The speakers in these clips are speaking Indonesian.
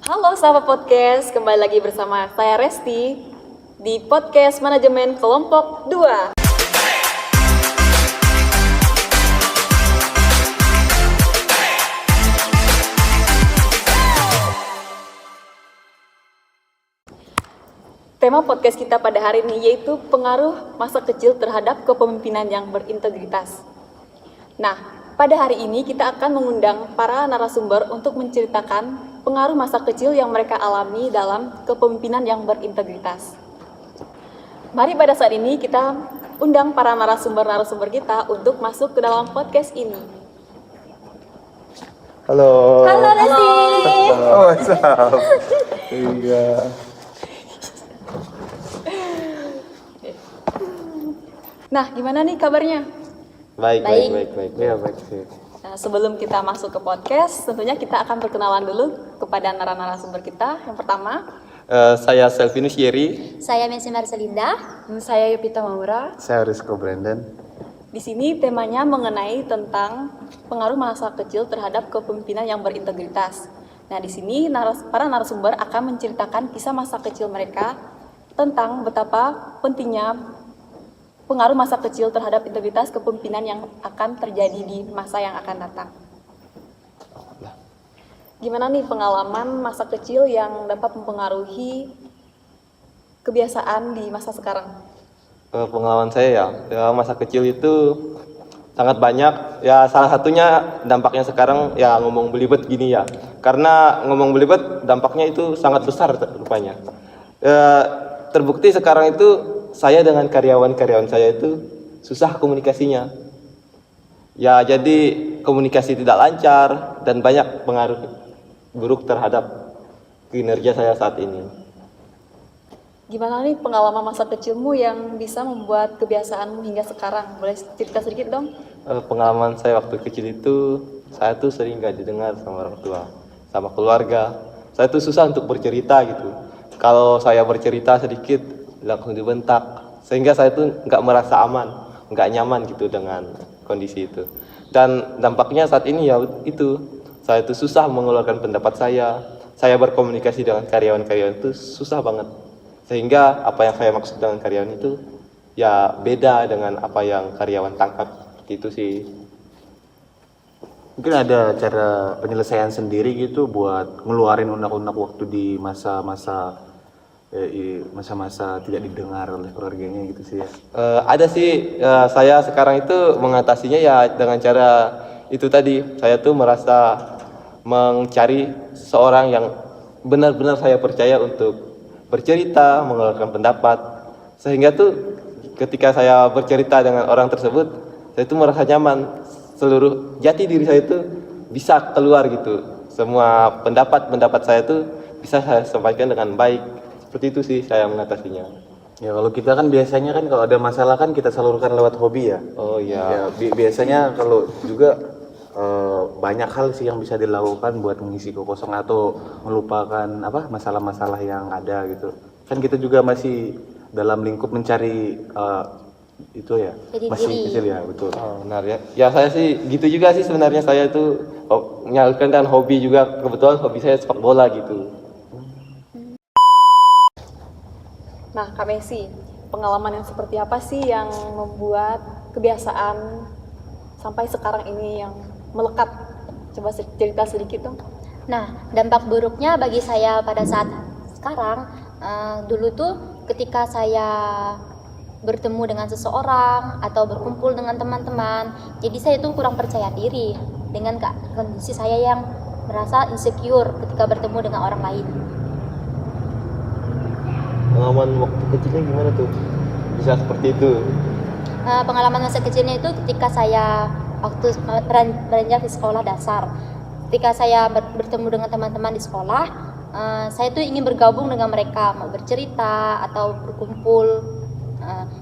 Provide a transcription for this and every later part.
Halo sahabat podcast, kembali lagi bersama saya Resti di podcast Manajemen Kelompok 2. Tema podcast kita pada hari ini yaitu pengaruh masa kecil terhadap kepemimpinan yang berintegritas. Nah, pada hari ini kita akan mengundang para narasumber untuk menceritakan pengaruh masa kecil yang mereka alami dalam kepemimpinan yang berintegritas. Mari pada saat ini kita undang para narasumber kita untuk masuk ke dalam podcast ini. Halo. Halo Resti. Oh, what's up? Iya. Nah, gimana nih kabarnya? Baik. Ya, baik sih. Nah, sebelum kita masuk ke podcast, tentunya kita akan perkenalan dulu kepada narasumber kita. Yang pertama, Saya Selvinus Yeri. Saya Messi Marcelinda. saya Yupita Maura. Saya Rizko Brandon. Di sini temanya mengenai tentang pengaruh masa kecil terhadap kepemimpinan yang berintegritas. Nah, di sini para narasumber akan menceritakan kisah masa kecil mereka tentang betapa pentingnya pengaruh masa kecil terhadap integritas kepemimpinan yang akan terjadi di masa yang akan datang. Gimana nih pengalaman masa kecil yang dapat mempengaruhi kebiasaan di masa sekarang? Pengalaman saya ya masa kecil itu sangat banyak. Ya salah satunya dampaknya sekarang ya ngomong belibet gini ya. Karena ngomong belibet dampaknya itu sangat besar rupanya. Terbukti sekarang itu saya dengan karyawan saya itu susah komunikasinya. Ya jadi komunikasi tidak lancar dan banyak pengaruh buruk terhadap kinerja saya saat ini. Gimana nih pengalaman masa kecilmu yang bisa membuat kebiasaanmu hingga sekarang? Boleh cerita sedikit dong? Pengalaman saya waktu kecil itu saya tuh sering gak didengar sama orang tua, sama keluarga. Saya tuh susah untuk bercerita gitu. Kalau saya bercerita sedikit langsung dibentak, sehingga saya tuh nggak merasa aman, nggak nyaman gitu dengan kondisi itu. Dan dampaknya saat ini ya itu, saya tuh susah mengeluarkan pendapat saya berkomunikasi dengan karyawan itu susah banget. Sehingga apa yang saya maksud dengan karyawan itu ya beda dengan apa yang karyawan tangkap, seperti itu sih. Mungkin ada cara penyelesaian sendiri gitu buat ngeluarin unek-unek waktu di masa-masa tidak didengar oleh keluarganya gitu sih ya. Ada sih, saya sekarang itu mengatasinya ya dengan cara itu tadi. Saya tuh merasa mencari seseorang yang benar-benar saya percaya untuk bercerita, mengeluarkan pendapat. Sehingga tuh ketika saya bercerita dengan orang tersebut, saya tuh merasa nyaman. Seluruh jati diri saya itu bisa keluar gitu. Semua pendapat saya tuh bisa saya sampaikan dengan baik. Seperti itu sih saya mengatasinya. Ya kalau kita kan biasanya kan kalau ada masalah kan kita salurkan lewat hobi ya. Oh iya. Ya, biasanya kalau juga banyak hal sih yang bisa dilakukan buat mengisi kekosongan atau melupakan masalah-masalah yang ada gitu. Kan kita juga masih dalam lingkup mencari itu ya. Jadi masih diri. kecil ya, betul. Oh, benar ya. Ya saya sih gitu juga sih sebenarnya. Saya itu menyalurkan dan hobi juga. Kebetulan hobi saya sepak bola gitu. Nah, Kak Messi, pengalaman yang seperti apa sih yang membuat kebiasaan sampai sekarang ini yang melekat? Coba cerita sedikit dong. Nah, dampak buruknya bagi saya pada saat sekarang, dulu tuh ketika saya bertemu dengan seseorang atau berkumpul dengan teman-teman, jadi saya tuh kurang percaya diri dengan kondisi saya yang merasa insecure ketika bertemu dengan orang lain. Pengalaman waktu kecilnya gimana tuh? Bisa seperti itu? Pengalaman masa kecilnya itu ketika saya waktu beranjak di sekolah dasar. Ketika saya bertemu dengan teman-teman di sekolah, saya tuh ingin bergabung dengan mereka, mau bercerita atau berkumpul.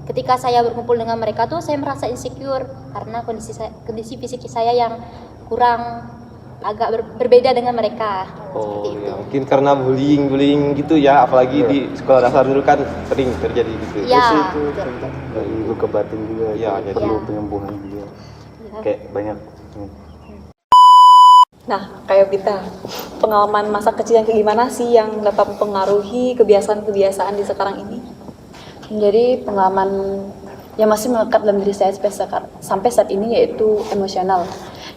Ketika saya berkumpul dengan mereka tuh saya merasa insecure karena kondisi fisik saya yang kurang agak berbeda dengan mereka. Oh Seperti itu. ya, mungkin karena bullying gitu ya, apalagi di sekolah dasar dulu kan sering terjadi gitu. Ya, Terus itu dari luka batin juga, Iya, jadi perlu penyembuhan juga. Ya. Kayak banyak. Nah, kayak Vita, pengalaman masa kecil yang kayak gimana sih yang dapat mempengaruhi kebiasaan-kebiasaan di sekarang ini? Jadi pengalaman yang masih melekat dalam diri saya sampai saat ini yaitu emosional.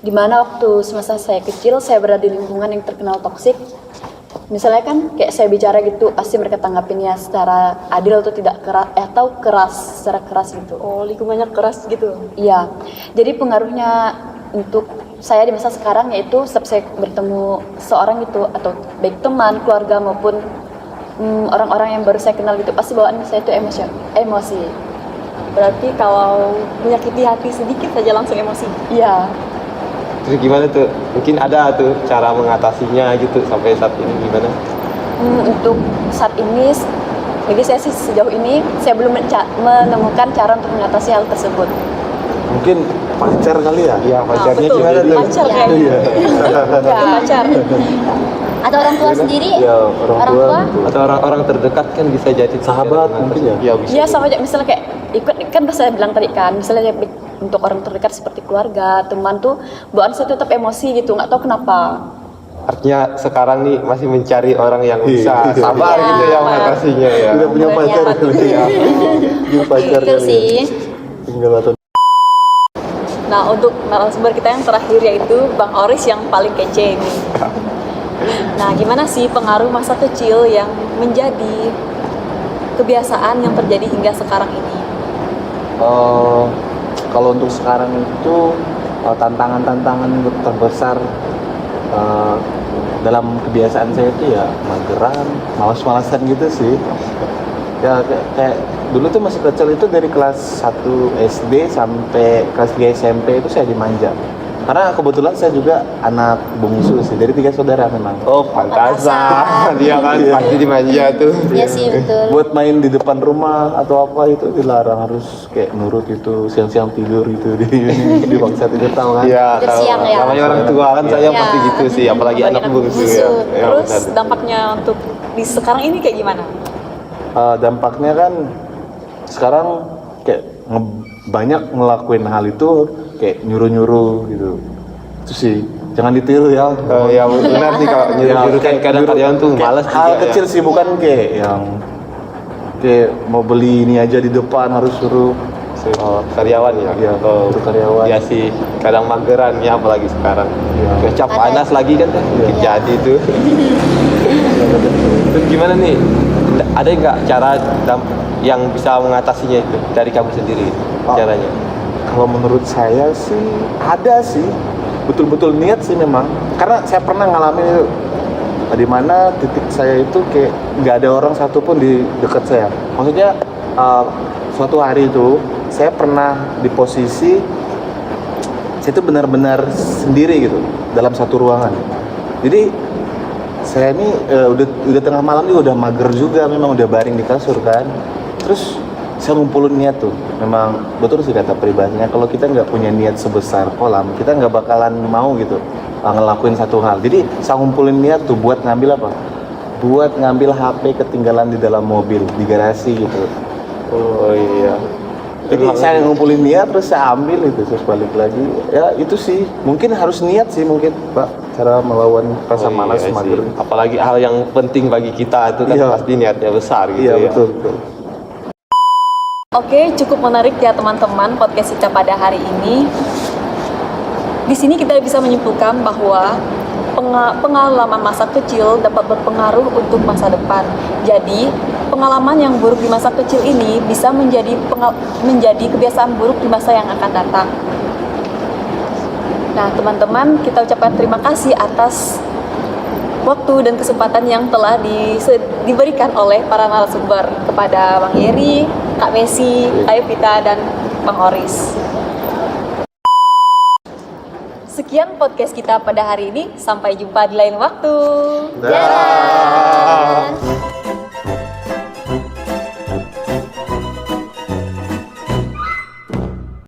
Dimana waktu semasa saya kecil saya berada di lingkungan yang terkenal toksik. Misalnya kan kayak saya bicara gitu pasti mereka tanggapinnya secara adil atau tidak keras atau keras, secara keras gitu. Oh, lingkungannya keras gitu. Iya. Jadi pengaruhnya untuk saya di masa sekarang yaitu setiap saya bertemu seorang itu atau baik teman, keluarga maupun orang-orang yang baru saya kenal gitu pasti bawaan saya itu emosi. Berarti kalau menyakiti hati sedikit saja langsung emosi. Iya. Terus gimana tuh? Mungkin ada tuh cara mengatasinya gitu sampai saat ini gimana? Untuk saat ini bagi saya sih sejauh ini saya belum menemukan cara untuk mengatasi hal tersebut. Mungkin pacar kali ya? Iya, pacarnya betul. gimana tuh? Pacar Iya. kayaknya. Iya. Ya, pacar. Atau orang tua sendiri? Ya, orang tua. Gitu. Atau orang-orang terdekat kan bisa jadi Sahabat mungkin ya? Iya, bisa. Iya sama aja misalnya kayak ikut kan saya bilang tadi kan misalnya untuk orang terdekat seperti keluarga, teman tuh bawaan saya tetap emosi gitu nggak tahu kenapa. Artinya sekarang nih masih mencari orang yang bisa Iya. sabar Iya. gitu ya mengatasinya ya. Udah punya pacar kali ya? Punya pacar Itu kali ya? sih. Tinggal atau Nah, untuk narasumber kita yang terakhir yaitu Bang Oris yang paling kece ini. Nah, gimana sih pengaruh masa kecil yang menjadi kebiasaan yang terjadi hingga sekarang ini? Kalau untuk sekarang itu tantangan-tantangan terbesar dalam kebiasaan saya itu ya mageran, malas-malasan gitu sih. Ya kayak dulu tuh masih kecil itu dari kelas 1 SD sampai kelas 3 SMP itu saya dimanja. Karena kebetulan saya juga anak bungsu sih, dari 3 saudara memang. Oh, pantasan. Dia kan pasti dimanja tuh. Iya sih betul. Buat main di depan rumah atau apa itu dilarang, harus kayak nurut itu, siang-siang tidur gitu di bangsa tidur tahu kan? Iya, Tidur siang ya. namanya orang tua kan saya Iya. pasti gitu sih, apalagi anak bungsu ya. Ya, Terus benar. dampaknya untuk di sekarang ini kayak gimana? Dampaknya kan sekarang kayak banyak ngelakuin hal itu kayak nyuruh-nyuruh gitu. Itu sih jangan ditiru ya. Ya benar sih kalau nyuruh kan kadang kalian tuh Kayak malas hal juga kecil ya. sih, bukan kayak yang kayak mau beli ini aja di depan harus suruh Karyawan ya. Iya, suruh karyawan. Iya sih, kadang mageran ya apalagi sekarang. Iya. Cuaca Ada. panas lagi kan mungkin jadi tuh. Terus gimana nih? Ada nggak cara yang bisa mengatasinya itu dari kamu sendiri caranya? Kalau menurut saya sih ada sih, betul-betul niat sih memang. Karena saya pernah ngalamin itu, di mana titik saya itu kayak nggak ada orang satupun di dekat saya. Maksudnya suatu hari itu saya pernah di posisi saya itu benar-benar sendiri gitu dalam satu ruangan. Jadi saya ini udah tengah malam juga, udah mager juga, memang udah baring di kasur kan. Terus saya ngumpulin niat tuh, memang betul sih kata peribahasanya, kalau kita nggak punya niat sebesar kolam, kita nggak bakalan mau gitu ngelakuin satu hal. Jadi saya ngumpulin niat tuh buat ngambil apa? Buat ngambil HP ketinggalan di dalam mobil, di garasi gitu. Oh iya. Jadi saya ngumpulin niat terus saya ambil itu, terus balik lagi. Ya itu sih, mungkin harus niat sih mungkin Pak, cara melawan rasa malas, iya sih. mager. Apalagi hal yang penting bagi kita itu kan Iya. pasti niatnya besar gitu Iya ya. betul. Oke, cukup menarik ya teman-teman podcast kita pada hari ini. Di sini kita bisa menyimpulkan bahwa pengalaman masa kecil dapat berpengaruh untuk masa depan. Jadi, pengalaman yang buruk di masa kecil ini bisa menjadi kebiasaan buruk di masa yang akan datang. Nah, teman-teman, kita ucapkan terima kasih atas waktu dan kesempatan yang telah diberikan oleh para narasumber kepada Bang Yeri, Kak Messi, Kak Evita, dan Bang Oris. Sekian podcast kita pada hari ini. Sampai jumpa di lain waktu. Dah.